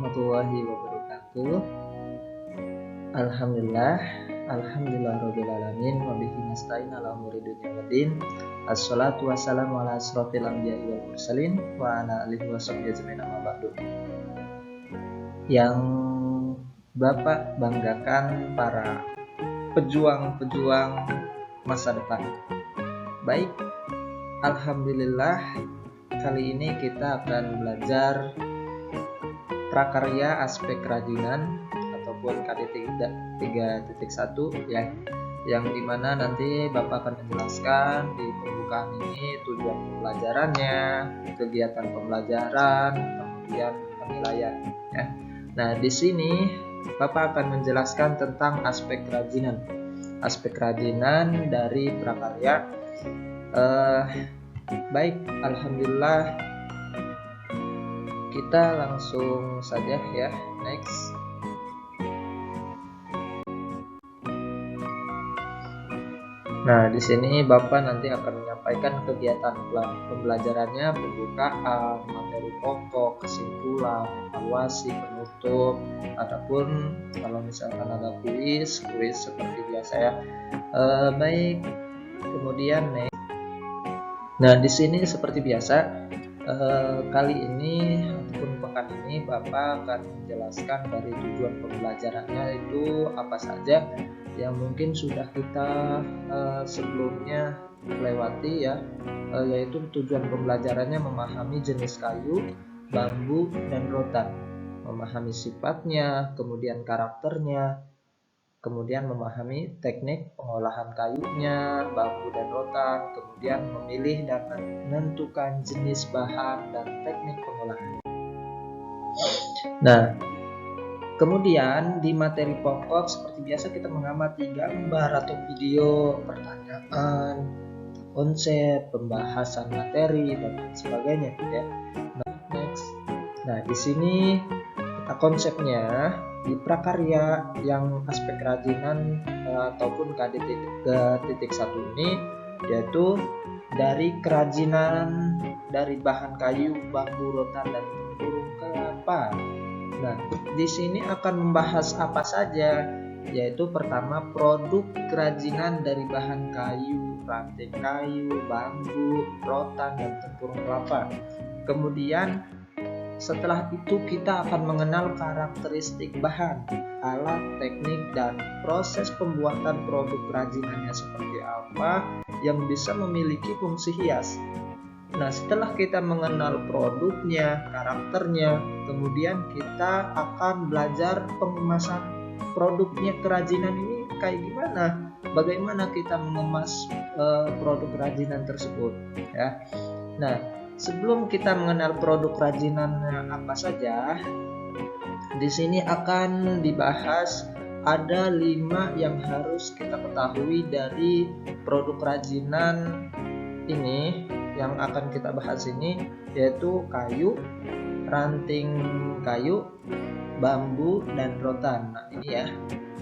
warahmatullahi wabarakatuh. Alhamdulillah rabbil alamin wa bihi nasta'in ala umuri dunya waddin. Assalatu wassalamu ala asrofil anbiya'i wal mursalin wa ala alihi washabbihi ajmain amma ba'du. Yang Bapak banggakan para pejuang-pejuang masa depan. Baik, alhamdulillah kali ini kita akan belajar prakarya aspek kerajinan ataupun KD 3.1 ya, yang dimana nanti Bapak akan menjelaskan di pembukaan ini tujuan pembelajarannya, kegiatan pembelajaran, kemudian penilaian ya. Nah, di sini Bapak akan menjelaskan tentang aspek kerajinan. Aspek kerajinan dari prakarya. Baik, alhamdulillah kita langsung saja ya, next. Nah, di sini Bapak nanti akan menyampaikan kegiatan pembelajarannya, pembukaan, materi pokok, kesimpulan, evaluasi, penutup, ataupun kalau misalkan ada kuis seperti biasa ya. Baik, kemudian next. Nah, di sini seperti biasa, kali ini ataupun pekan ini Bapak akan menjelaskan dari tujuan pembelajarannya itu apa saja yang mungkin sudah kita sebelumnya lewati ya, yaitu tujuan pembelajarannya memahami jenis kayu, bambu, dan rotan, memahami sifatnya, kemudian karakternya, kemudian memahami teknik pengolahan kayunya, bambu dan rotan, kemudian memilih dan menentukan jenis bahan dan teknik pengolahan. Nah, kemudian di materi pokok seperti biasa kita mengamati gambar atau video, pertanyaan, konsep, pembahasan materi dan sebagainya ya. Nah, next. Nah, di sini konsepnya di prakarya yang aspek kerajinan ataupun KD 3.1 ini yaitu dari kerajinan dari bahan kayu, bambu, rotan, dan tempurung kelapa. Nah, di sini akan membahas apa saja, yaitu pertama produk kerajinan dari bahan kayu, ranting kayu, bambu, rotan, dan tempurung kelapa. Kemudian setelah itu kita akan mengenal karakteristik bahan, alat, teknik, dan proses pembuatan produk kerajinannya seperti apa yang bisa memiliki fungsi hias. Nah, setelah kita mengenal produknya, karakternya, kemudian kita akan belajar pengemasan produknya kerajinan ini kayak gimana, bagaimana kita mengemas produk kerajinan tersebut ya. Nah, sebelum kita mengenal produk kerajinannya apa saja, di sini akan dibahas ada 5 yang harus kita ketahui dari produk kerajinan ini yang akan kita bahas ini, yaitu kayu, ranting kayu, bambu, dan rotan. Nah, ini ya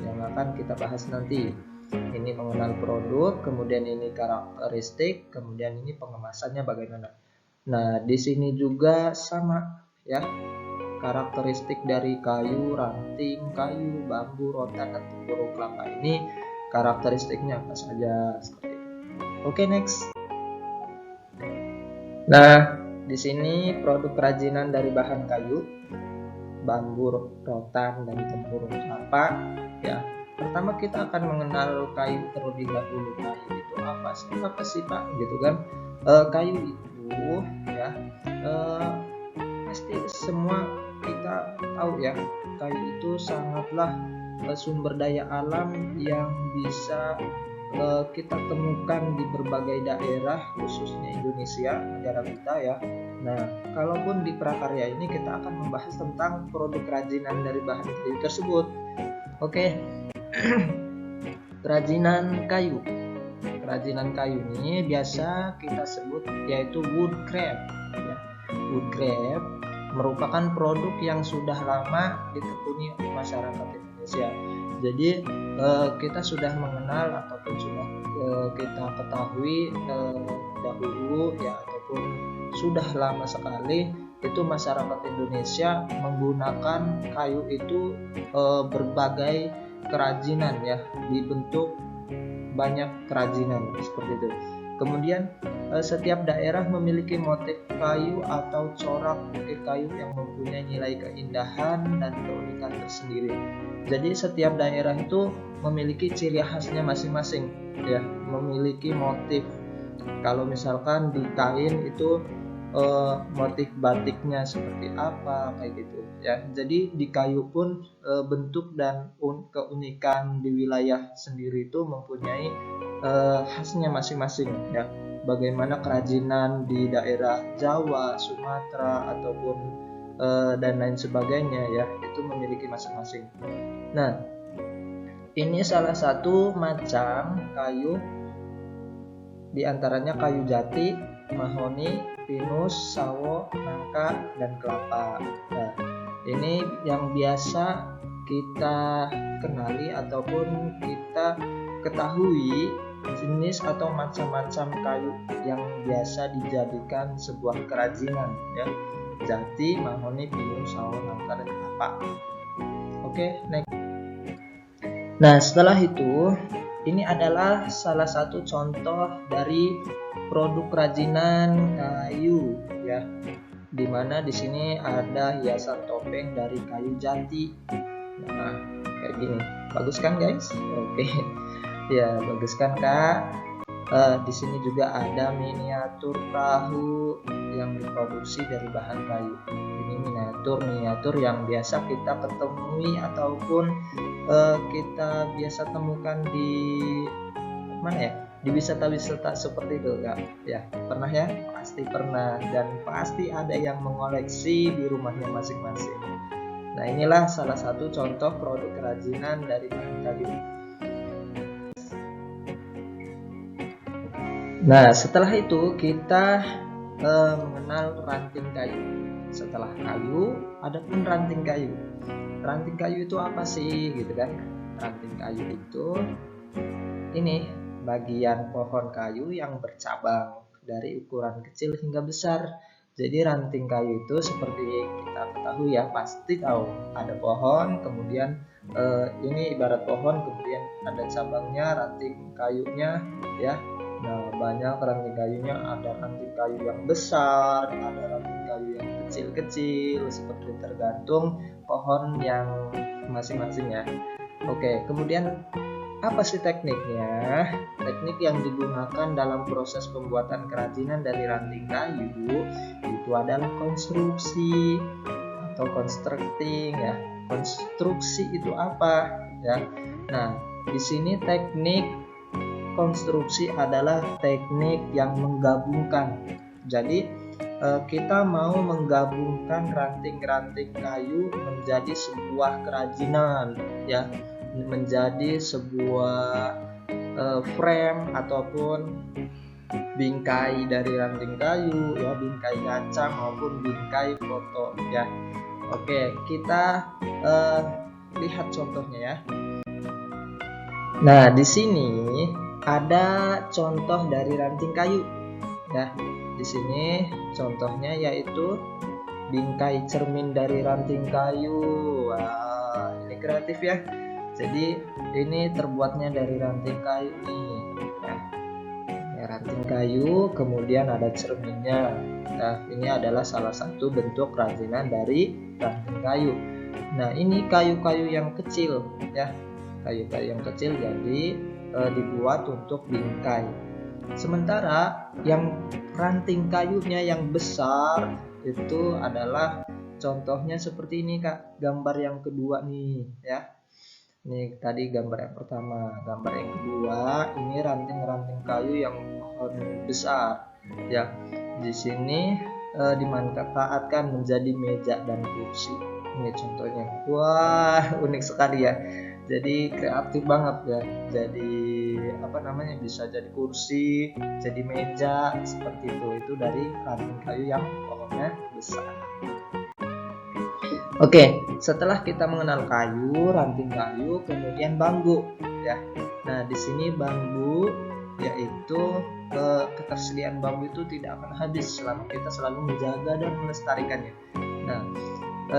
yang akan kita bahas nanti. Ini mengenal produk, kemudian ini karakteristik, kemudian ini pengemasannya bagaimana. Nah, di sini juga sama ya, karakteristik dari kayu, ranting kayu, bambu, rotan, dan tempurung kelapa ini karakteristiknya apa saja seperti itu. Oke, next. Nah, di sini produk kerajinan dari bahan kayu, bambu, rotan, dan tempurung kelapa ya. Pertama kita akan mengenal kayu terlebih dahulu. Kayu itu apa sih Pak gitu kan. Kayu itu ya, pasti semua kita tahu ya, kayu itu sangatlah sumber daya alam yang bisa kita temukan di berbagai daerah, khususnya Indonesia, negara kita ya. Nah, kalaupun di prakarya ini kita akan membahas tentang produk kerajinan dari bahan kayu tersebut. Oke. Kerajinan kayu. Kerajinan kayu ini biasa kita sebut yaitu woodcraft ya. Woodcraft merupakan produk yang sudah lama ditekuni oleh masyarakat Indonesia. Jadi kita sudah mengenal ataupun sudah kita ketahui dahulu ya, ataupun sudah lama sekali itu masyarakat Indonesia menggunakan kayu itu berbagai kerajinan ya, dibentuk banyak kerajinan seperti itu. Kemudian setiap daerah memiliki motif kayu atau corak ukir kayu yang mempunyai nilai keindahan dan keunikan tersendiri. Jadi setiap daerah itu memiliki ciri khasnya masing-masing ya, memiliki motif. Kalau misalkan di kain itu motif batiknya seperti apa kayak gitu ya. Jadi di kayu pun bentuk dan keunikan di wilayah sendiri itu mempunyai khasnya masing-masing ya. Bagaimana kerajinan di daerah Jawa, Sumatera ataupun dan lain sebagainya ya, itu memiliki masing-masing. Nah, ini salah satu macam kayu, diantaranya kayu jati, mahoni, pinus, sawo, nangka, dan kelapa. Nah, ini yang biasa kita kenali ataupun kita ketahui jenis atau macam-macam kayu yang biasa dijadikan sebuah kerajinan ya. Jati, mahoni, pinus, sawo, nangka, dan kelapa. Oke, next. Nah, setelah itu ini adalah salah satu contoh dari produk kerajinan kayu ya, dimana di sini ada hiasan topeng dari kayu jati. Nah, kayak gini, bagus kan guys? Oke, ya bagus kan kak? Di sini juga ada miniatur perahu yang diproduksi dari bahan kayu. Ini miniatur yang biasa kita ketemui ataupun kita biasa temukan di mana ya? Di wisata-wisata seperti itu kak ya, pernah ya? Pasti pernah, dan pasti ada yang mengoleksi di rumahnya masing-masing. Nah, inilah salah satu contoh produk kerajinan dari bahan kayu. Nah, setelah itu kita mengenal ranting kayu. Setelah kayu, ada pun ranting kayu. Ranting kayu itu apa sih gitu kan? Ranting kayu itu ini bagian pohon kayu yang bercabang dari ukuran kecil hingga besar. Jadi ranting kayu itu seperti kita ketahui ya, pasti tahu ada pohon, kemudian ini ibarat pohon, kemudian ada cabangnya, ranting kayunya ya. Nah, banyak ranting kayunya, ada ranting kayu yang besar, ada ranting kayu yang kecil-kecil, seperti tergantung pohon yang masing-masing ya. Oke, kemudian apa sih tekniknya? Teknik yang digunakan dalam proses pembuatan kerajinan dari ranting kayu itu adalah konstruksi atau constructing ya. Konstruksi itu apa ya? Nah, di sini teknik konstruksi adalah teknik yang menggabungkan. Jadi kita mau menggabungkan ranting-ranting kayu menjadi sebuah kerajinan ya, menjadi sebuah frame ataupun bingkai dari ranting kayu ya, bingkai kaca maupun bingkai foto ya. Oke, kita lihat contohnya ya. Nah, di sini ada contoh dari ranting kayu ya. Di sini contohnya yaitu bingkai cermin dari ranting kayu. Wah, ini kreatif ya. Jadi ini terbuatnya dari ranting kayu nih ya. Ranting kayu, kemudian ada cerminnya. Nah, ini adalah salah satu bentuk kerajinan dari ranting kayu. Nah, ini kayu-kayu yang kecil ya, kayu-kayu yang kecil jadi dibuat untuk bingkai. Sementara yang ranting kayunya yang besar itu adalah contohnya seperti ini kak, gambar yang kedua nih ya. Ini tadi gambar yang pertama, gambar yang kedua ini ranting-ranting kayu yang pohon besar ya. Di sini dimanfaatkan menjadi meja dan kursi. Ini contohnya. Wah, unik sekali ya. Jadi kreatif banget ya. Jadi bisa jadi kursi, jadi meja seperti itu dari ranting kayu yang pohonnya besar. Oke, setelah kita mengenal kayu, ranting kayu, kemudian bambu ya. Nah, di sini bambu yaitu ketersediaan bambu itu tidak akan habis selama kita selalu menjaga dan melestarikannya. Nah,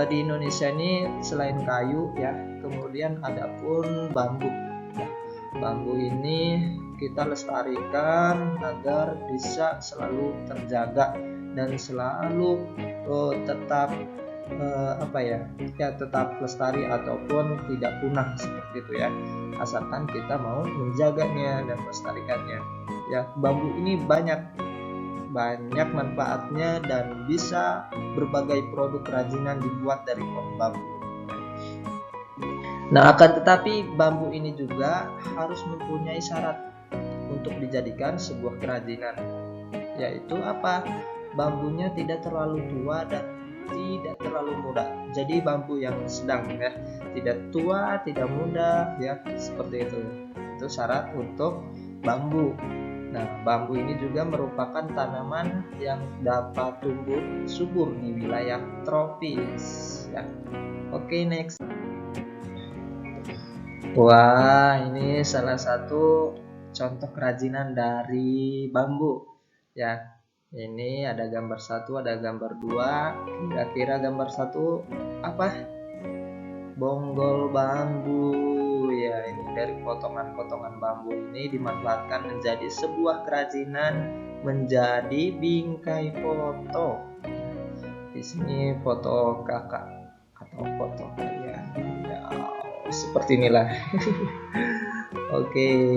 di Indonesia ini selain kayu ya, kemudian ada pun bambu. Nah, bambu ini kita lestarikan agar bisa selalu terjaga dan selalu tetap tetap lestari ataupun tidak punah seperti itu ya, asalkan kita mau menjaganya dan melestarikannya ya. Bambu ini banyak manfaatnya dan bisa berbagai produk kerajinan dibuat dari pohon bambu. Nah, akan tetapi bambu ini juga harus mempunyai syarat untuk dijadikan sebuah kerajinan, yaitu apa? Bambunya tidak terlalu tua dan tidak terlalu muda. Jadi bambu yang sedang ya, tidak tua, tidak muda ya, seperti itu. Itu syarat untuk bambu. Nah, bambu ini juga merupakan tanaman yang dapat tumbuh subur di wilayah tropis ya. Oke, next. Wah, ini salah satu contoh kerajinan dari bambu ya. Ini ada gambar 1, ada gambar 2. Kira-kira gambar 1 apa? Bonggol bambu ya. Ini dari potongan-potongan bambu ini dimanfaatkan menjadi sebuah kerajinan, menjadi bingkai foto. Di sini foto kakak atau foto kalian ya, seperti inilah. Oke,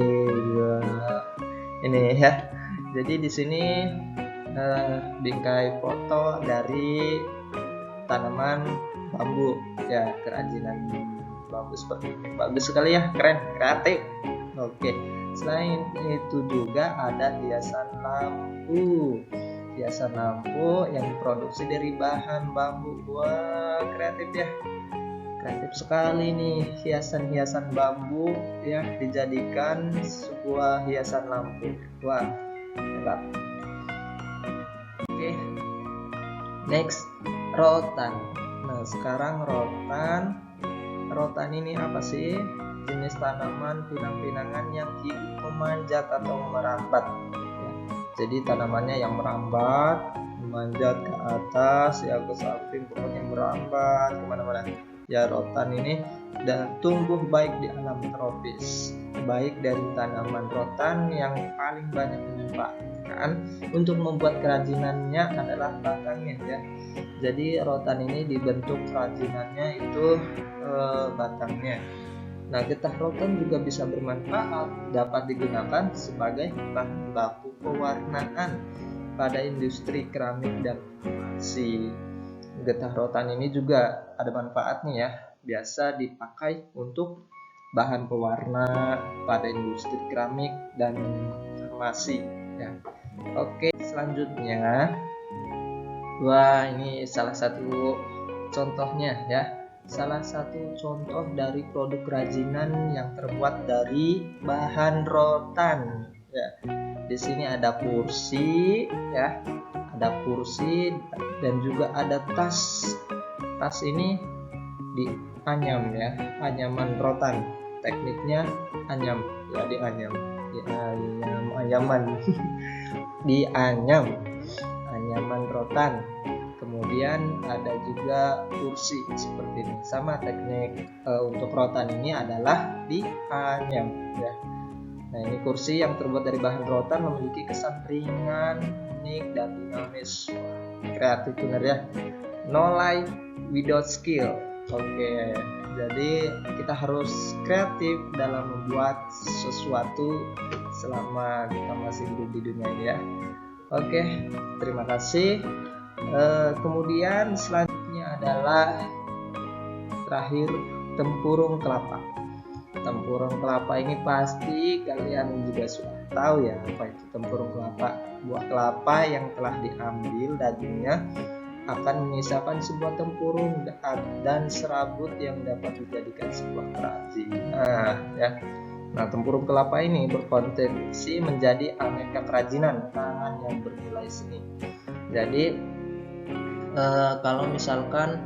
ini ya. Jadi di sini bingkai foto dari tanaman bambu ya, kerajinan bambu seperti ini. Bagus sekali ya, keren, kreatif. Oke, selain itu juga ada hiasan lampu yang diproduksi dari bahan bambu. Wah, kreatif ya, kreatif sekali nih, hiasan bambu ya dijadikan sebuah hiasan lampu. Wah, hebat. Oke, next, rotan. Nah, sekarang rotan ini apa sih? Jenis tanaman pinang-pinangan yang hidup memanjat atau merambat ya. Jadi tanamannya yang merambat, memanjat ke atas ya, ke samping, pokoknya merambat kemana-mana ya. Rotan ini dan tumbuh baik di alam tropis. Baik dari tanaman rotan yang paling banyak dimanfaatkan untuk membuat kerajinannya adalah batangnya ya. Jadi rotan ini dibentuk kerajinannya itu batangnya. Nah, getah rotan juga bisa bermanfaat, dapat digunakan sebagai bahan baku pewarnaan pada industri keramik dan farmasi. Getah rotan ini juga ada manfaatnya ya, biasa dipakai untuk bahan pewarna pada industri keramik dan farmasi ya. Oke, selanjutnya, wah, ini salah satu contohnya ya, salah satu contoh dari produk kerajinan yang terbuat dari bahan rotan ya. Di sini ada kursi ya, ada kursi dan juga ada tas. Tas ini dianyam ya, anyaman rotan. Tekniknya anyam ya, anyaman dianyam anyaman rotan. Kemudian ada juga kursi seperti ini, sama teknik untuk rotan ini adalah dianyam ya. Nah, ini kursi yang terbuat dari bahan rotan memiliki kesan ringan, unik dan dinamis. Kreatif benar ya. No life without skill. Oke, jadi kita harus kreatif dalam membuat sesuatu selama kita masih hidup di dunia ini ya. Oke, terima kasih. Kemudian selanjutnya adalah terakhir, tempurung kelapa. Tempurung kelapa ini pasti kalian juga sudah tahu ya, apa itu tempurung kelapa. Buah kelapa yang telah diambil dagingnya akan menyisakan sebuah tempurung dan serabut yang dapat dijadikan sebuah kerajinan ya. Nah, tempurung kelapa ini berpotensi menjadi aneka kerajinan tangan yang bernilai seni. Jadi kalau misalkan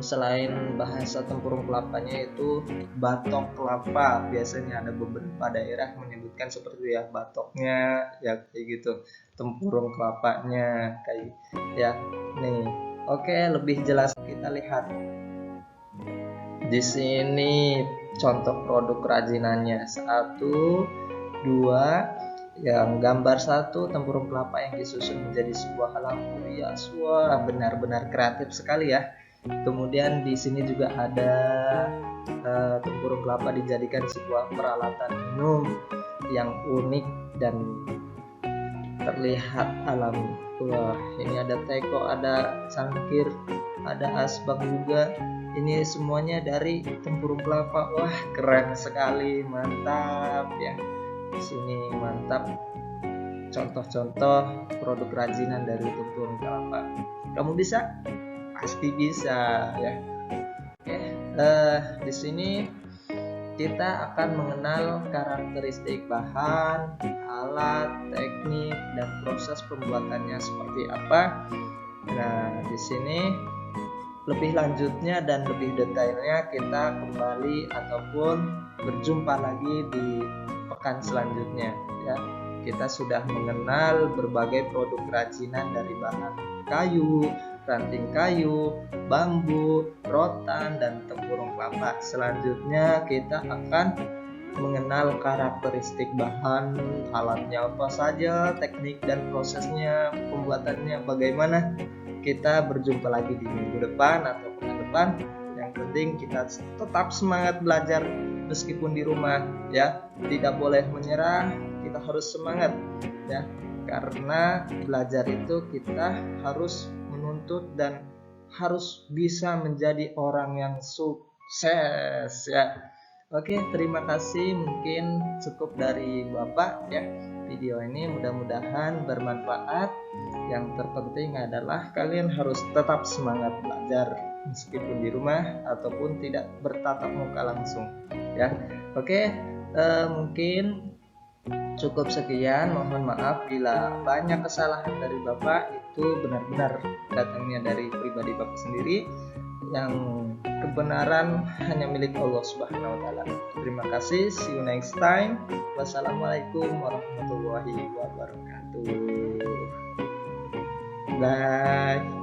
selain bahasa tempurung kelapanya itu batok kelapa, biasanya ada beberapa daerah menyebutkan seperti ya, batoknya ya kayak gitu, tempurung kelapanya kayak ya. Nih, oke, lebih jelas kita lihat di sini contoh produk kerajinannya. 1, 2, yang gambar 1 tempurung kelapa yang disusun menjadi sebuah lampu hias. Wah, benar-benar kreatif sekali ya. Kemudian di sini juga ada tempurung kelapa dijadikan sebuah peralatan minum yang unik dan terlihat alami. Wah, ini ada teko, ada cangkir, ada asbak juga. Ini semuanya dari tempurung kelapa. Wah, keren sekali, mantap ya. Di sini mantap contoh-contoh produk kerajinan dari tempurung kelapa. Kamu bisa? Pasti bisa ya. Oke, di sini kita akan mengenal karakteristik bahan, alat, teknik, dan proses pembuatannya seperti apa. Nah, di sini lebih lanjutnya dan lebih detailnya kita kembali ataupun berjumpa lagi di pekan selanjutnya ya. Kita sudah mengenal berbagai produk kerajinan dari bahan kayu, ranting kayu, bambu, rotan, dan tempurung kelapa. Selanjutnya kita akan mengenal karakteristik bahan, alatnya apa saja, teknik dan prosesnya, pembuatannya bagaimana. Kita berjumpa lagi di minggu depan atau pekan depan. Yang penting kita tetap semangat belajar meskipun di rumah ya. Tidak boleh menyerah, kita harus semangat ya. Karena belajar itu kita harus menuntut dan harus bisa menjadi orang yang sukses ya. Oke, terima kasih. Mungkin cukup dari Bapak ya. Video ini mudah-mudahan bermanfaat. Yang terpenting adalah kalian harus tetap semangat belajar meskipun di rumah ataupun tidak bertatap muka langsung ya. Oke, mungkin cukup sekian. Mohon maaf bila banyak kesalahan dari Bapak, itu benar-benar datangnya dari pribadi Bapak sendiri. Yang kebenaran hanya milik Allah Subhanahu wa taala. Terima kasih, see you next time. Wassalamualaikum warahmatullahi wabarakatuh. Bye.